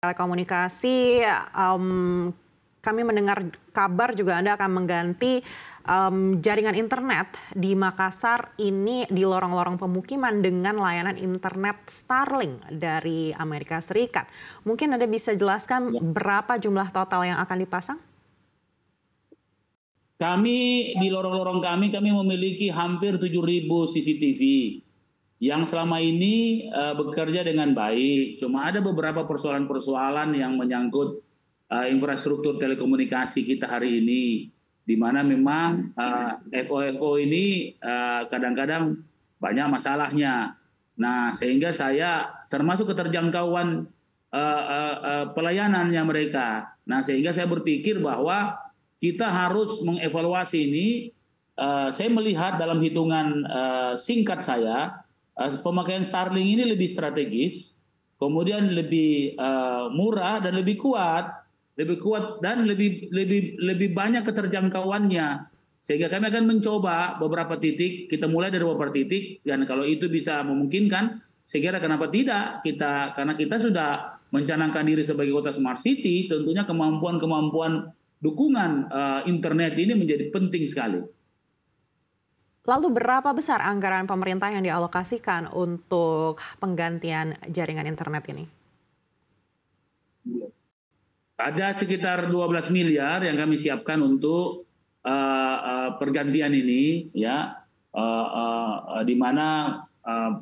Telekomunikasi, kami mendengar kabar juga Anda akan mengganti jaringan internet di Makassar ini di lorong-lorong pemukiman dengan layanan internet Starlink dari Amerika Serikat. Mungkin Anda bisa jelaskan berapa jumlah total yang akan dipasang? Kami di lorong-lorong kami memiliki hampir 7.000 CCTV yang selama ini bekerja dengan baik. Cuma ada beberapa persoalan-persoalan yang menyangkut infrastruktur telekomunikasi kita hari ini, di mana memang FO ini kadang-kadang banyak masalahnya. Nah, sehingga saya termasuk keterjangkauan pelayanannya mereka. Nah, sehingga saya berpikir bahwa kita harus mengevaluasi ini. Saya melihat dalam hitungan singkat saya, pemakaian Starlink ini lebih strategis, kemudian lebih murah dan lebih kuat dan lebih banyak keterjangkauannya. Sehingga kami akan mencoba beberapa titik, kita mulai dari beberapa titik, dan kalau itu bisa memungkinkan, saya kira kenapa tidak kita, karena kita sudah mencanangkan diri sebagai kota smart city, tentunya kemampuan dukungan internet ini menjadi penting sekali. Lalu berapa besar anggaran pemerintah yang dialokasikan untuk penggantian jaringan internet ini? Ada sekitar 12 miliar yang kami siapkan untuk pergantian ini, ya, di mana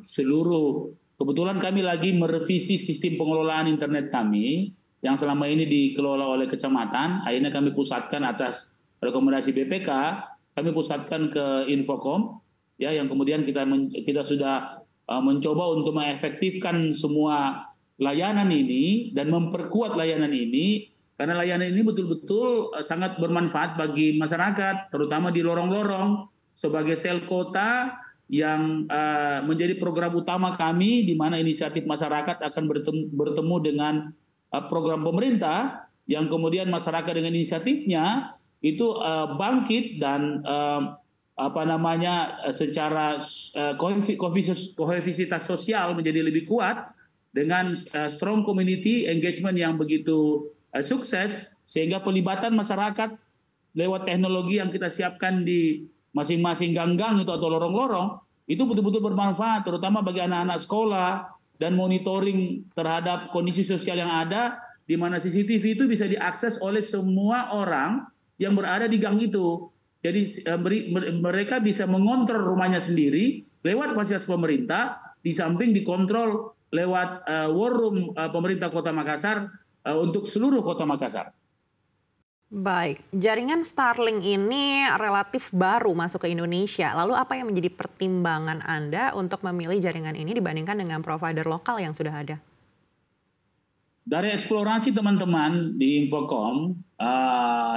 seluruh, kebetulan kami lagi merevisi sistem pengelolaan internet kami yang selama ini dikelola oleh kecamatan. Akhirnya kami pusatkan atas rekomendasi BPK, kami pusatkan ke Infocom, ya, yang kemudian kita sudah mencoba untuk mengefektifkan semua layanan ini dan memperkuat layanan ini, karena layanan ini betul-betul sangat bermanfaat bagi masyarakat, terutama di lorong-lorong sebagai sel kota yang menjadi program utama kami, di mana inisiatif masyarakat akan bertemu dengan program pemerintah, yang kemudian masyarakat dengan inisiatifnya itu bangkit dan secara kohesivitas sosial menjadi lebih kuat dengan strong community engagement yang begitu sukses, sehingga pelibatan masyarakat lewat teknologi yang kita siapkan di masing-masing gang-gang itu atau lorong-lorong itu betul-betul bermanfaat, terutama bagi anak-anak sekolah, dan monitoring terhadap kondisi sosial yang ada, di mana CCTV itu bisa diakses oleh semua orang yang berada di gang itu. Jadi mereka bisa mengontrol rumahnya sendiri lewat fasilitas pemerintah, di samping dikontrol lewat war room pemerintah Kota Makassar untuk seluruh Kota Makassar. Baik, jaringan Starlink ini relatif baru masuk ke Indonesia. Lalu apa yang menjadi pertimbangan Anda untuk memilih jaringan ini dibandingkan dengan provider lokal yang sudah ada? Dari eksplorasi teman-teman di Infocom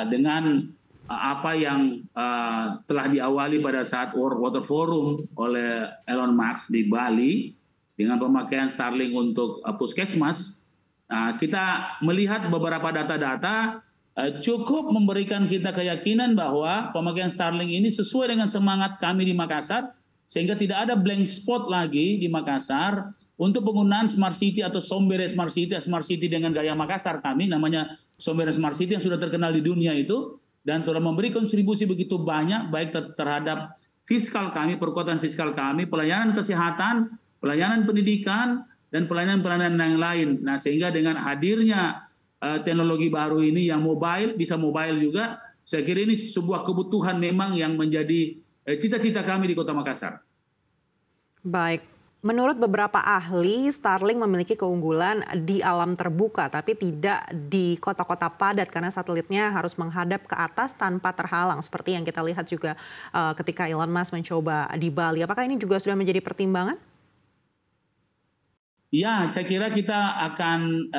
dengan apa yang telah diawali pada saat World Water Forum oleh Elon Musk di Bali dengan pemakaian Starlink untuk puskesmas, kita melihat beberapa data-data cukup memberikan kita keyakinan bahwa pemakaian Starlink ini sesuai dengan semangat kami di Makassar, sehingga tidak ada blank spot lagi di Makassar untuk penggunaan smart city atau Sombere smart city dengan gaya Makassar kami, namanya Sombere smart city yang sudah terkenal di dunia itu, dan telah memberi kontribusi begitu banyak baik terhadap fiskal kami, perkuatan fiskal kami, pelayanan kesehatan, pelayanan pendidikan, dan pelayanan-pelayanan yang lain. Nah, sehingga dengan hadirnya teknologi baru ini yang bisa mobile juga, saya kira ini sebuah kebutuhan memang yang menjadi cita-cita kami di Kota Makassar. Baik, menurut beberapa ahli, Starlink memiliki keunggulan di alam terbuka, tapi tidak di kota-kota padat karena satelitnya harus menghadap ke atas tanpa terhalang, seperti yang kita lihat juga ketika Elon Musk mencoba di Bali. Apakah ini juga sudah menjadi pertimbangan? Ya, saya kira kita akan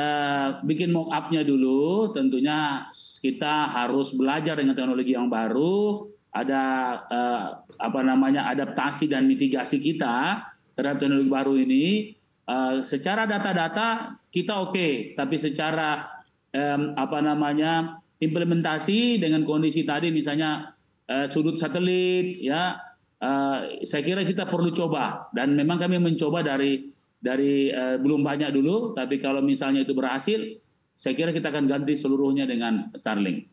bikin mock up-nya dulu. Tentunya kita harus belajar dengan teknologi yang baru, ada adaptasi dan mitigasi kita terhadap teknologi baru ini. Secara data-data kita oke, tapi secara implementasi dengan kondisi tadi, misalnya sudut satelit, ya, saya kira kita perlu coba, dan memang kami mencoba dari belum banyak dulu, tapi kalau misalnya itu berhasil, saya kira kita akan ganti seluruhnya dengan Starlink.